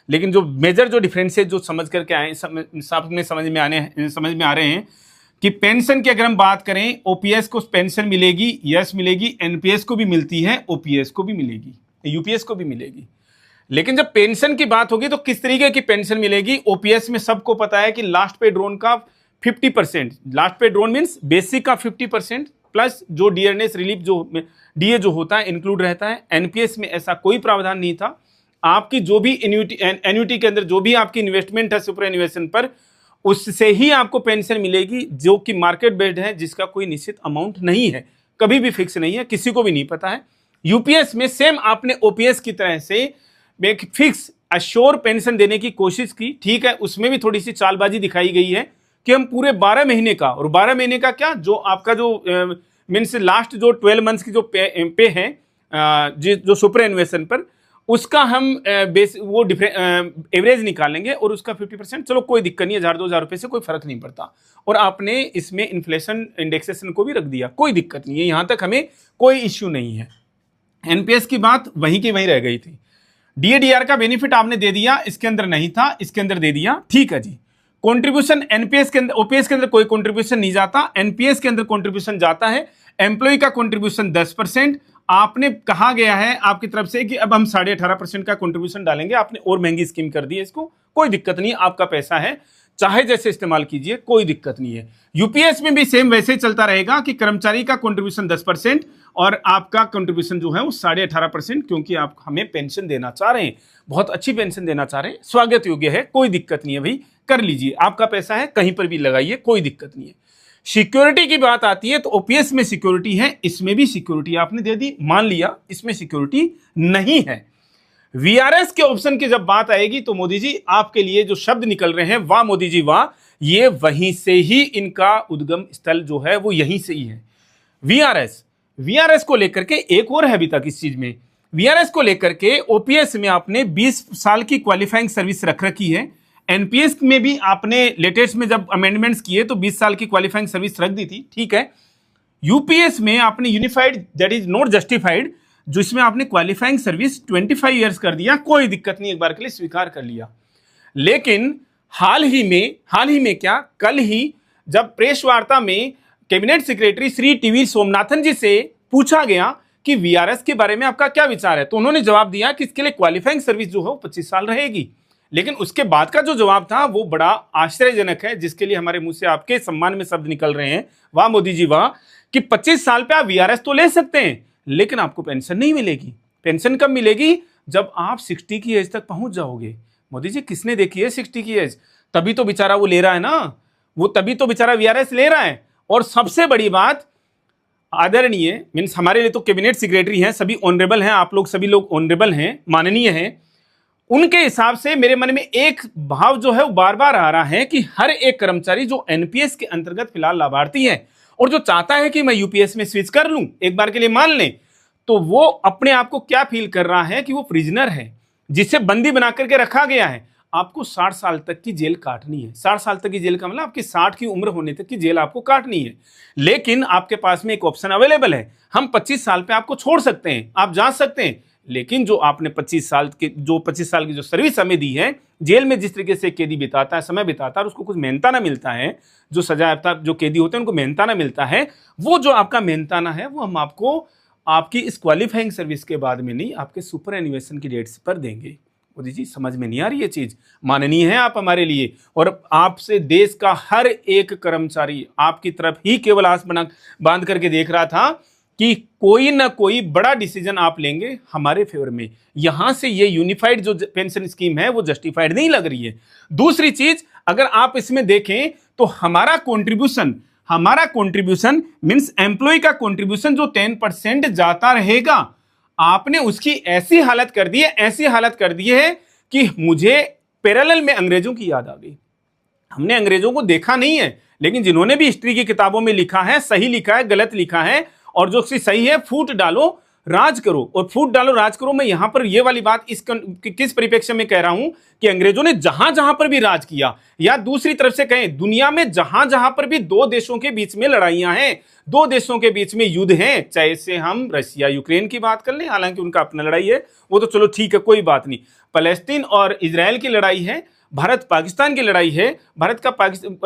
लेकिन जो मेजर जो डिफरेंसेस जो समझ करके आए समझ में आ रहे हैं कि पेंशन की अगर हम बात करें, ओपीएस को पेंशन मिलेगी, यस मिलेगी, एनपीएस को भी मिलती है, ओपीएस को भी मिलेगी, यूपीएस को भी मिलेगी। लेकिन जब पेंशन की बात होगी तो किस तरीके की पेंशन मिलेगी? ओपीएस में सबको पता है कि लास्ट पे ड्रोन का 50%, लास्ट पे ड्रोन मींस बेसिक का 50% प्लस जो डियरनेस रिलीफ जो डीए जो होता है इंक्लूड रहता है। एनपीएस में ऐसा कोई प्रावधान नहीं था। आपकी जो भी एन्युटी के अंदर जो भी आपकी इन्वेस्टमेंट है सुपर एन्युएशन पर, उससे ही आपको पेंशन मिलेगी, जो कि मार्केट बेस्ड है, जिसका कोई निश्चित अमाउंट नहीं है, कभी भी फिक्स नहीं है, किसी को भी नहीं पता है। यूपीएस में सेम आपने ओपीएस की तरह से एक फिक्स अश्योर पेंशन देने की कोशिश की, ठीक है, उसमें भी थोड़ी सी चालबाजी दिखाई गई है कि हम पूरे 12 महीने का, और 12 महीने का क्या, जो आपका जो मीन्स लास्ट जो 12 मंथ्स की जो पे है जो सुपर एन्युएशन पर, उसका हम वो एवरेज निकालेंगे और उसका 50%, चलो कोई दिक्कत नहीं है, 1000-2000 रुपए से कोई फर्क नहीं पड़ता। और आपने इसमें इन्फ्लेशन इंडेक्सेशन को भी रख दिया, कोई दिक्कत नहीं है, यहां तक हमें कोई इश्यू नहीं है। एनपीएस की बात वहीं की वहीं रह गई थी। डीएडीआर का बेनिफिट आपने दे दिया, इसके अंदर नहीं था, इसके अंदर दे दिया, ठीक है जी। कंट्रीब्यूशन एनपीएस के अंदर, ओपीएस के अंदर कोई कंट्रीब्यूशन नहीं जाता, एनपीएस के अंदर कंट्रीब्यूशन जाता है। एम्प्लॉय का कंट्रीब्यूशन 10%, आपने कहा गया है आपकी तरफ से कि अब हम 18.5% का कंट्रीब्यूशन डालेंगे, आपने और महंगी स्कीम कर दी है इसको, कोई दिक्कत नहीं, आपका पैसा है, चाहे जैसे इस्तेमाल कीजिए, कोई दिक्कत नहीं है। यूपीएस में भी सेम वैसे ही चलता रहेगा कि कर्मचारी का कंट्रीब्यूशन 10% और आपका कंट्रीब्यूशन जो है वो 18.5%, क्योंकि आप हमें पेंशन देना चाह रहे हैं, बहुत अच्छी पेंशन देना चाह रहे हैं, स्वागत योग्य है, कोई दिक्कत नहीं है भाई, कर लीजिए, आपका पैसा है, कहीं पर भी लगाइए, कोई दिक्कत नहीं है। सिक्योरिटी की बात आती है तो ओपीएस में सिक्योरिटी है, इसमें भी सिक्योरिटी आपने दे दी, मान लिया इसमें सिक्योरिटी नहीं है। वीआरएस के ऑप्शन की जब बात आएगी तो मोदी जी आपके लिए जो शब्द निकल रहे हैं, वाह मोदी जी वाह, ये वहीं से ही इनका उद्गम स्थल जो है वो यहीं से ही है। वीआरएस को लेकर के एक और है अभी तक इस चीज में, वीआरएस को लेकर के ओपीएस में आपने 20 साल की क्वालिफाइंग सर्विस रख रखी है, एनपीएस में भी आपने लेटेस्ट में जब अमेंडमेंट्स किए तो 20 साल की क्वालिफाइंग सर्विस रख दी थी, ठीक है। यूपीएस में आपने unified that is not justified, जो इसमें आपने क्वालिफाइंग सर्विस 25 ईयर्स कर दिया, कोई दिक्कत नहीं, एक बार के लिए स्वीकार कर लिया। लेकिन हाल ही में क्या, कल ही जब प्रेस वार्ता में cabinet secretary Shri TV Somanathan ji से पूछा गया कि वीआरएस के बारे में आपका क्या विचार है, तो उन्होंने जवाब दिया कि इसके लिए क्वालिफाइंग सर्विस जो है वो 25 साल रहेगी। लेकिन उसके बाद का जो जवाब था वो बड़ा आश्चर्यजनक है, जिसके लिए हमारे मुंह से आपके सम्मान में शब्द निकल रहे हैं, वाह मोदी जी वाह, कि 25 साल पे आप वीआरएस तो ले सकते हैं लेकिन आपको पेंशन नहीं मिलेगी। पेंशन कब मिलेगी? जब आप 60 की एज तक पहुंच जाओगे। मोदी जी किसने देखी है 60 की एज? तभी तो बेचारा वो ले रहा है ना, वो तभी तो बेचारा वीआरएस ले रहा है। और सबसे बड़ी बात, आदरणीय मीन्स हमारे लिए तो कैबिनेट सेक्रेटरी हैं, सभी ऑनरेबल हैं, आप लोग सभी लोग ऑनरेबल हैं, माननीय हैं, उनके हिसाब से मेरे मन में एक भाव जो है वो बार बार आ रहा है कि हर एक कर्मचारी जो एनपीएस के अंतर्गत फिलहाल लाभार्थी है और जो चाहता है कि मैं यूपीएस में स्विच कर लूं, एक बार के लिए मान लें, तो वो अपने आप को क्या फील कर रहा है कि वो प्रिजनर है, जिसे बंदी बना करके रखा गया है। आपको 60 साल तक की जेल काटनी है। 60 साल तक की जेल का मतलब आपकी 60 की उम्र होने तक की जेल आपको काटनी है। लेकिन आपके पास में एक ऑप्शन अवेलेबल है, हम 25 साल पे आपको छोड़ सकते हैं, आप जा सकते हैं। लेकिन जो आपने 25 साल की जो सर्विस हमें दी है, जेल में जिस तरीके से कैदी बिताता है, समय बिताता है, उसको कुछ मेहनताना मिलता है, जो सजायाफ्ता जो कैदी होते हैं उनको मेहनताना मिलता है, वो जो आपका मेहनताना है वो हम आपको आपकी इस क्वालिफाइंग सर्विस के बाद में नहीं, आपके सुपर एन्युएशन की डेट्स पर देंगे। मोदी जी समझ में नहीं आ रही ये चीज? माननीय है आप हमारे लिए, और आपसे देश का हर एक कर्मचारी आपकी तरफ ही केवल आस बांध करके देख रहा था कि कोई ना कोई बड़ा डिसीजन आप लेंगे हमारे फेवर में। यहां से ये यूनिफाइड जो पेंशन स्कीम है वो जस्टिफाइड नहीं लग रही है। दूसरी चीज, अगर आप इसमें देखें तो हमारा कंट्रीब्यूशन मींस एम्प्लॉय का कंट्रीब्यूशन जो 10% जाता रहेगा, आपने उसकी ऐसी हालत कर दी है कि मुझे पैरेलल में अंग्रेजों की याद आ गई। हमने अंग्रेजों को देखा नहीं है, लेकिन जिन्होंने भी हिस्ट्री की किताबों में लिखा है, सही लिखा है, गलत लिखा है, और जो सही है फूट डालो, राज करो और फूट डालो, राज करो। मैं यहां पर ये वाली बात किस परिप्रेक्ष्य में कह रहा हूं कि अंग्रेजों ने जहां जहां पर भी राज किया, या दूसरी तरफ से कहें दुनिया में जहां जहां पर भी दो देशों के बीच में लड़ाइयां हैं, दो देशों के बीच में युद्ध हैं, चाहे से हम रशिया यूक्रेन की बात कर लें, हालांकि उनका अपना लड़ाई है, वो तो चलो ठीक है, कोई बात नहीं। फलस्तीन और इजराइल की लड़ाई है, भारत पाकिस्तान की लड़ाई है, भारत का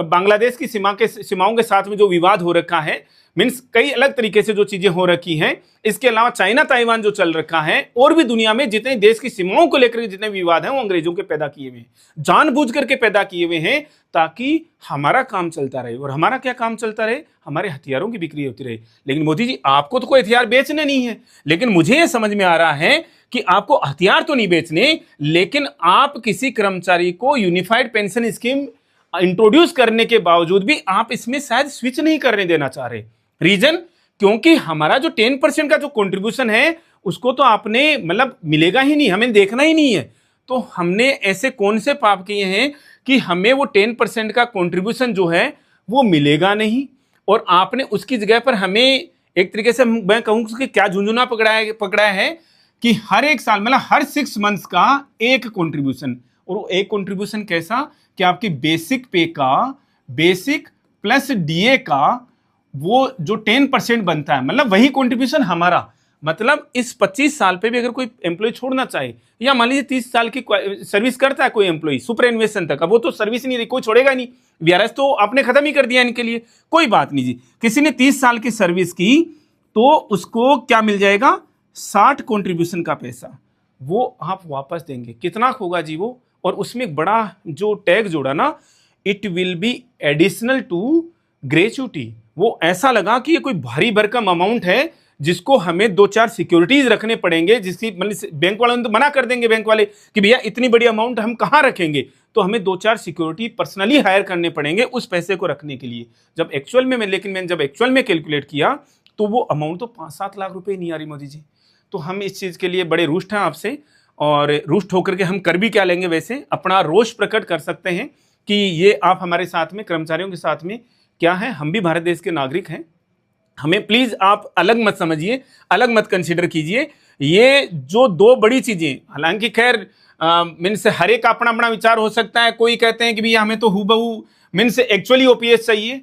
बांग्लादेश की सीमाओं के साथ में जो विवाद हो रखा है, मीन्स कई अलग तरीके से जो चीजें हो रखी हैं। इसके अलावा चाइना ताइवान जो चल रखा है, और भी दुनिया में जितने देश की सीमाओं को लेकर जितने विवाद हैं, वो अंग्रेजों के पैदा किए हुए हैं, जानबूझ करके पैदा किए हुए हैं, ताकि हमारा काम चलता रहे। और हमारा क्या काम चलता रहे? हमारे हथियारों की बिक्री होती रहे। लेकिन मोदी जी, आपको तो कोई हथियार बेचने नहीं है, लेकिन मुझे यह समझ में आ रहा है कि आपको हथियार तो नहीं बेचने, लेकिन आप किसी कर्मचारी को यूनिफाइड पेंशन स्कीम इंट्रोड्यूस करने के बावजूद भी आप इसमें शायद स्विच नहीं करने देना चाह रहे। रीजन, क्योंकि हमारा जो 10% का जो कंट्रीब्यूशन है, उसको तो आपने मतलब मिलेगा ही नहीं, हमें देखना ही नहीं है। तो हमने ऐसे कौन से पाप किए हैं कि हमें वो 10% का कंट्रीब्यूशन जो है वो मिलेगा नहीं, और आपने उसकी जगह पर हमें एक तरीके से मैं कहूँ कि क्या झुंझुना पकड़ा है कि हर एक साल मतलब हर 6 मंथ्स का एक कंट्रीब्यूशन। और वो एक कंट्रीब्यूशन कैसा कि आपकी बेसिक पे का, बेसिक प्लस डीए का वो जो 10% बनता है, मतलब वही कंट्रीब्यूशन हमारा। मतलब इस 25 साल पे भी अगर कोई एम्प्लॉय छोड़ना चाहे, या मान लीजिए 30 साल की सर्विस करता है कोई एम्प्लॉय सुपर एनुएशन तक, अब वो तो सर्विस नहीं रही, कोई छोड़ेगा नहीं, वीआरएस तो आपने खत्म ही कर दिया इनके लिए, कोई बात नहीं जी। किसी ने 30 साल की सर्विस की तो उसको क्या मिल जाएगा? 60 कंट्रीब्यूशन का पैसा वो आप वापस देंगे। कितना होगा जी वो? और उसमें एक बड़ा जो टैग जोड़ा ना, it will be additional to gratuity. वो ऐसा लगा कि ये कोई भारी भरकम अमाउंट है जिसको हमें 2-4 सिक्योरिटीज रखने पड़ेंगे, जिसकी मतलब बैंक वाले तो मना कर देंगे, बैंक वाले कि भैया इतनी बड़ी अमाउंट हम कहाँ रखेंगे, तो हमें 2-4 सिक्योरिटी पर्सनली हायर करने पड़ेंगे उस पैसे को रखने के लिए। जब एक्चुअल में मैंने जब एक्चुअल में कैलकुलेट किया तो वो अमाउंट तो 5-7 लाख रुपए नहीं आ रही मोदी जी। तो हम इस चीज के लिए बड़े रुष्ट हैं आपसे, और रुष्ट होकर के हम कर भी क्या लेंगे? वैसे अपना रोष प्रकट कर सकते हैं कि ये आप हमारे साथ में, कर्मचारियों के साथ में क्या है, हम भी भारत देश के नागरिक हैं। हमें प्लीज आप अलग मत समझिए, अलग मत कंसीडर कीजिए। ये जो दो बड़ी चीजें, हालांकि खैर मीन्स हर एक अपना अपना विचार हो सकता है। कोई कहते हैं कि भैया हमें तो हूबहू मीन्स एक्चुअली ओपीएस चाहिए।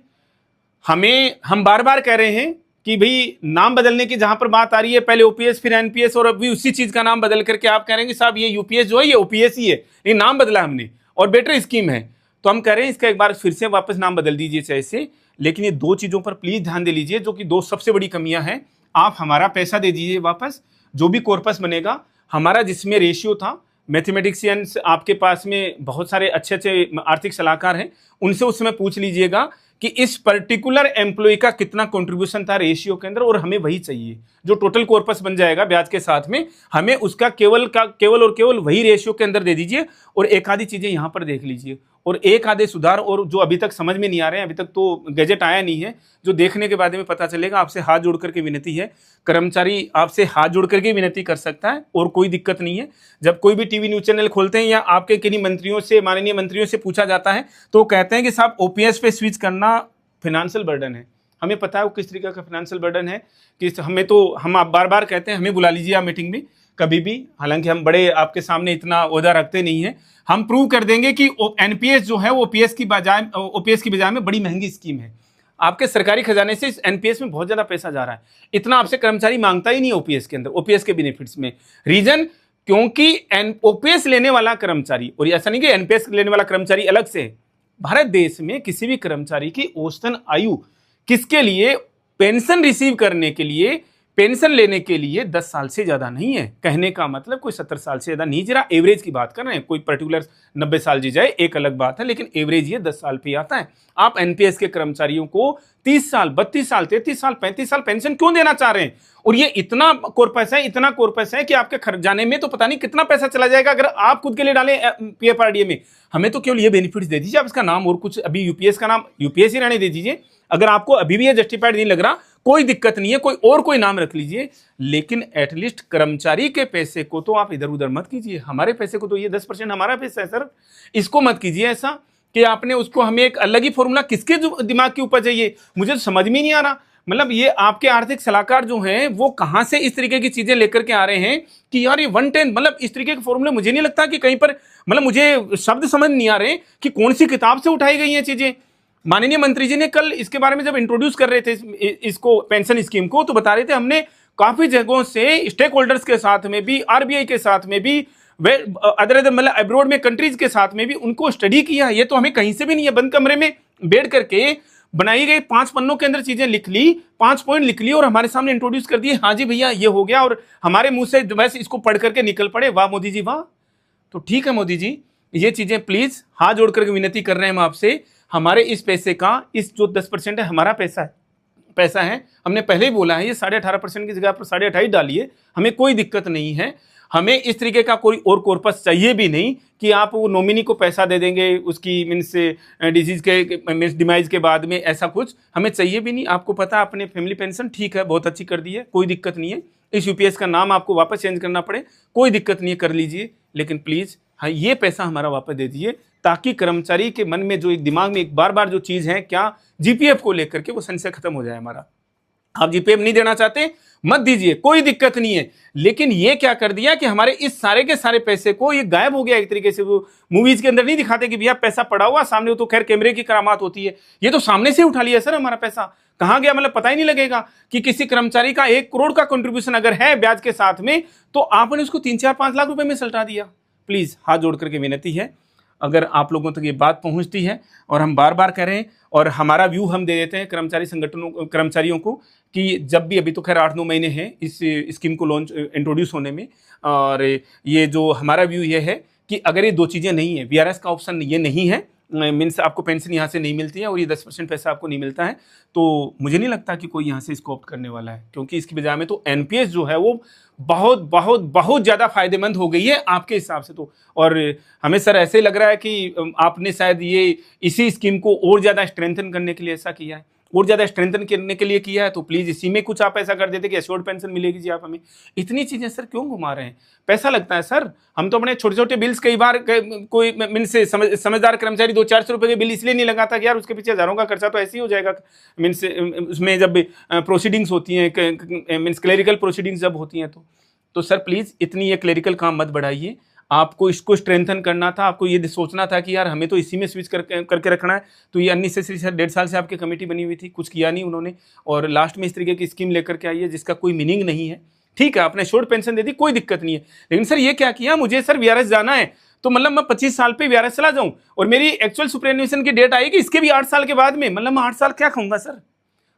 हम बार बार कह रहे हैं कि भाई नाम बदलने की जहां पर बात आ रही है, पहले ओपीएस फिर एनपीएस, और अभी उसी चीज का नाम बदल करके आप कह रहे हैं कि साहब ये यूपीएस जो है ये ओपीएस ही है, ये नाम बदला हमने और बेटर स्कीम है। तो हम कह रहे हैं इसका एक बार फिर से वापस नाम बदल दीजिए चाहे से, लेकिन ये दो चीजों पर प्लीज ध्यान दे लीजिए, जो कि दो सबसे बड़ी कमियां हैं। आप हमारा पैसा दे दीजिए वापस, जो भी कॉर्पस बनेगा हमारा, जिसमें रेशियो था। मैथमेटिशियंस आपके पास में बहुत सारे अच्छे अच्छे आर्थिक सलाहकार हैं, उनसे उस समय पूछ लीजिएगा कि इस पर्टिकुलर एम्प्लॉय का कितना कंट्रीब्यूशन था रेशियो के अंदर, और हमें वही चाहिए। जो टोटल कॉर्पस बन जाएगा ब्याज के साथ में, हमें उसका केवल और केवल वही रेशियो के अंदर दे दीजिए। और एक आधी चीजें यहां पर देख लीजिए, और एक आधे सुधार और जो अभी तक समझ में नहीं आ रहे हैं, अभी तक तो गैजेट आया नहीं है, जो देखने के बाद में पता चलेगा। आपसे हाथ जोड़ करके विनती है, कर्मचारी आपसे हाथ जोड़ करके विनती कर सकता है, और कोई दिक्कत नहीं है। जब कोई भी टीवी न्यूज चैनल खोलते हैं या आपके किन्हीं मंत्रियों से, माननीय मंत्रियों से पूछा जाता है, तो कहते हैं कि साहब ओपीएस पे स्विच करना फाइनेंशियल बर्डन है। हमें पता है वो किस तरीके का फाइनेंशियल बर्डन है, कि हमें तो हम आप बार बार कहते हैं हमें बुला लीजिए आप मीटिंग में कभी भी, हालांकि हम बड़े आपके सामने इतना ओहदा रखते नहीं है। हम प्रूव कर देंगे कि एनपीएस जो है वो ओपीएस की बजाय में बड़ी महंगी स्कीम है। आपके सरकारी खजाने से एनपीएस में बहुत ज्यादा पैसा जा रहा है, इतना आपसे कर्मचारी मांगता ही नहीं ओपीएस के अंदर, ओपीएस के बेनिफिट्स में। रीजन, क्योंकि ओपीएस लेने वाला कर्मचारी, और ऐसा नहीं कि एनपीएस लेने वाला कर्मचारी अलग से है, भारत देश में किसी भी कर्मचारी की औसतन आयु किसके लिए, पेंशन रिसीव करने के लिए, पेंशन लेने के लिए 10 साल से ज्यादा नहीं है। कहने का मतलब कोई 70 साल से ज्यादा नहीं, जरा एवरेज की बात कर रहे हैं। कोई पर्टिकुलर 90 साल जी जाए एक अलग बात है, लेकिन एवरेज ये 10 साल पे आता है। आप एनपीएस के कर्मचारियों को 30 साल, 32 साल, 33 साल, 35 साल पेंशन क्यों देना चाह रहे हैं? और ये इतना कॉर्पस है कि आपके खर्चाने में तो पता नहीं कितना पैसा चला जाएगा अगर आप खुद के लिए डालें पीएफआरडीए में। हमें तो केवल ये बेनिफिट्स दे दीजिए, आप इसका नाम और कुछ, अभी यूपीएस का नाम यूपीएस ही रहने दे दीजिए। अगर आपको अभी भी ये जस्टिफाइड नहीं लग रहा, कोई दिक्कत नहीं है, कोई नाम रख लीजिए, लेकिन एटलीस्ट कर्मचारी के पैसे को तो आप इधर उधर मत कीजिए। हमारे पैसे को तो, ये 10% हमारा पैसा है सर, इसको मत कीजिए ऐसा कि आपने उसको, हमें एक अलग ही फॉर्मूला, किसके दिमाग की उपज है ये, मुझे तो समझ में नहीं आ रहा। मतलब ये आपके आर्थिक सलाहकार जो हैं वो कहां से इस तरीके की चीजें लेकर के आ रहे हैं कि यार ये 110, मतलब इस तरीके के फॉर्मूले मुझे नहीं लगता कि कहीं पर, मतलब मुझे शब्द समझ नहीं आ रहे कि कौन सी किताब से उठाई गई हैं चीजें। माननीय मंत्री जी ने कल इसके बारे में जब इंट्रोड्यूस कर रहे थे इसको, पेंशन स्कीम को, तो बता रहे थे हमने काफी जगहों से स्टेक होल्डर्स के साथ में भी, आरबीआई के साथ में भी, अदर मतलब अब्रॉड में कंट्रीज के साथ में भी उनको स्टडी किया। ये तो हमें कहीं से भी नहीं है, बंद कमरे में बैठ करके बनाई गई 5 पन्नों के अंदर चीजें लिख ली, 5 पॉइंट लिख ली और हमारे सामने इंट्रोड्यूस कर दिए, हाँ जी भैया ये हो गया, और हमारे मुंह से वैसे इसको पढ़ करके निकल पड़े, वाह मोदी जी वाह। तो ठीक है मोदी जी, ये चीजें प्लीज हाथ जोड़ करके विनती कर रहे हैं हम आपसे, हमारे इस पैसे का, इस जो 10% है हमारा पैसा है, हमने पहले ही बोला है ये 18.5% की जगह पर 28.5 डालिए, हमें कोई दिक्कत नहीं है। हमें इस तरीके का कोई और कॉर्पस चाहिए भी नहीं कि आप वो नॉमिनी को पैसा दे देंगे उसकी मीन्स डिजीज के मीन्स डिमाइज के बाद में, ऐसा कुछ हमें चाहिए भी नहीं। आपको पता है अपने फैमिली पेंशन ठीक है, बहुत अच्छी कर दी है, कोई दिक्कत नहीं है। इस यूपीएस का नाम आपको वापस चेंज करना पड़े, कोई दिक्कत नहीं है, कर लीजिए, लेकिन प्लीज हाँ ये पैसा हमारा वापस दे दीजिए, ताकि कर्मचारी के मन में जो एक दिमाग में एक बार बार जो चीज है क्या जीपीएफ को लेकर के, वो संशय खत्म हो जाए हमारा। आप जीपीएफ नहीं देना चाहते मत दीजिए, कोई दिक्कत नहीं है, लेकिन ये क्या कर दिया कि हमारे इस सारे के सारे पैसे को ये गायब हो गया एक तरीके से। वो मूवीज के अंदर नहीं दिखाते कि भैया पैसा पड़ा हुआ सामने, वो तो खैर कैमरे की करामात होती है, ये तो सामने से उठा लिया सर हमारा पैसा, कहां गया मतलब पता ही नहीं लगेगा कि किसी कर्मचारी का 1 करोड़ का कंट्रीब्यूशन अगर है ब्याज के साथ में, तो आपने उसको 3-4-5 लाख रुपए में सलटा दिया। प्लीज हाथ जोड़ करके विनती है, अगर आप लोगों तक ये बात पहुंचती है, और हम बार बार कह रहे हैं और हमारा व्यू हम दे देते हैं कर्मचारी संगठनों, कर्मचारियों को, कि जब भी, अभी तो खैर 8-9 महीने हैं इस स्कीम को लॉन्च इंट्रोड्यूस होने में, और ये जो हमारा व्यू ये है कि अगर ये 2 चीज़ें नहीं है, वीआरएस का ऑप्शन ये नहीं है, मीन्स आपको पेंशन यहाँ से नहीं मिलती है और ये 10% पैसा आपको नहीं मिलता है, तो मुझे नहीं लगता कि कोई यहाँ से इसको ऑप्ट करने वाला है, क्योंकि इसकी बजाय में तो एनपीएस जो है वो बहुत बहुत बहुत ज़्यादा फायदेमंद हो गई है आपके हिसाब से तो। और हमें सर ऐसे लग रहा है कि आपने शायद ये इसी स्कीम को और ज़्यादा स्ट्रेंथन करने के लिए ऐसा किया है, और ज़्यादा स्ट्रेंथन करने के लिए किया है, तो प्लीज़ इसी में कुछ आप ऐसा कर देते कि एश्योर्ड पेंशन मिलेगी जी आप हमें। इतनी चीज़ें सर क्यों घुमा रहे हैं, पैसा लगता है सर, हम तो अपने छोटे छोटे बिल्स कई बार कोई मीन्स समझदार कर्मचारी 200-400 रुपये के बिल इसलिए नहीं लगाता कि यार उसके पीछे हज़ारों का खर्चा तो ऐसे ही हो जाएगा, मीन्स उसमें जब प्रोसीडिंग्स होती हैं, मीन्स क्लेरिकल प्रोसीडिंग्स जब होती हैं तो सर प्लीज़ इतनी ये क्लेरिकल काम मत बढ़ाइए। आपको इसको स्ट्रेंथन करना था, आपको ये सोचना था कि यार हमें तो इसी में स्विच करके रखना है, तो ये अननेसेसरी सर 1.5 साल से आपकी कमेटी बनी हुई थी, कुछ किया नहीं उन्होंने, और लास्ट में इस तरीके की स्कीम लेकर के आई है जिसका कोई मीनिंग नहीं है। ठीक है आपने शॉर्ट पेंशन दे दी, कोई दिक्कत नहीं है, लेकिन सर ये क्या किया, मुझे सर वीआरएस जाना है तो मतलब मैं 25 साल पे वीआरएस चला जाऊं और मेरी एक्चुअल सुपरएन्युएशन की डेट आएगी इसके भी 8 साल के बाद में, मतलब मैं 8 साल क्या खाऊंगा सर,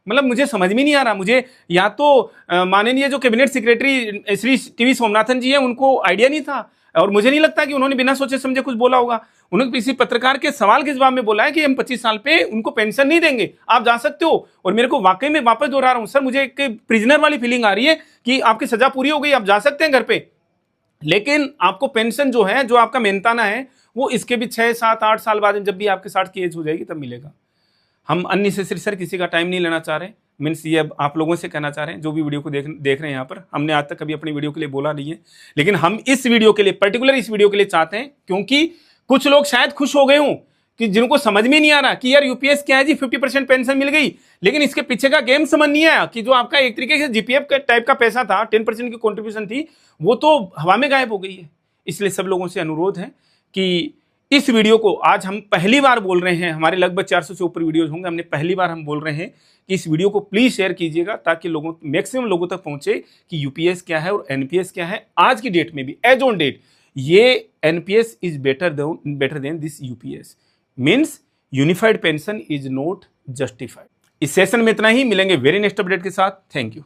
मतलब मुझे समझ में नहीं आ रहा। मुझे या तो माननीय जो cabinet secretary Shri TV Somanathan ji हैं उनको आइडिया नहीं था, और मुझे नहीं लगता कि उन्होंने बिना सोचे समझे कुछ बोला होगा, उन्होंने किसी पत्रकार के सवाल के जवाब में बोला है कि हम 25 साल पे उनको पेंशन नहीं देंगे, आप जा सकते हो। और मेरे को वाकई में वापस दोहरा रहा हूं सर, मुझे एक प्रिजनर वाली फीलिंग आ रही है कि आपकी सजा पूरी हो गई, आप जा सकते हैं घर पे, लेकिन आपको पेंशन जो है, जो आपका मेहनताना है, वो इसके भी 6-7-8 साल बाद जब भी आपके 60 की एज हो जाएगी तब मिलेगा। हम अननेसेसरी सर किसी का टाइम नहीं लेना चाह रहे, मीन्स ये अब आप लोगों से कहना चाह रहे हैं जो भी वीडियो को देख रहे हैं यहाँ पर, हमने आज तक कभी अपनी वीडियो के लिए बोला नहीं है, लेकिन हम इस वीडियो के लिए, पर्टिकुलर इस वीडियो के लिए चाहते हैं, क्योंकि कुछ लोग शायद खुश हो गए हों कि जिनको समझ में नहीं आ रहा कि यार यूपीएस क्या है जी, 50% पेंशन मिल गई, लेकिन इसके पीछे का गेम समझ नहीं आया कि जो आपका एक तरीके से जीपीएफ का टाइप का पैसा था, 10% की कॉन्ट्रीब्यूशन थी, वो तो हवा में गायब हो गई है। इसलिए सब लोगों से अनुरोध है कि इस वीडियो को आज हम पहली बार बोल रहे हैं, हमारे लगभग 400 से ऊपर वीडियोज होंगे, हमने पहली बार हम बोल रहे हैं कि इस वीडियो को प्लीज शेयर कीजिएगा ताकि लोगों, मैक्सिमम लोगों तक पहुंचे कि यूपीएस क्या है और एनपीएस क्या है। आज की डेट में भी, एज ऑन डेट, ये NPS is better than this UPS, means unified pension is not justified. इस सेशन में इतना ही, मिलेंगे वेरी नेक्स्ट अपडेट के साथ। Thank you.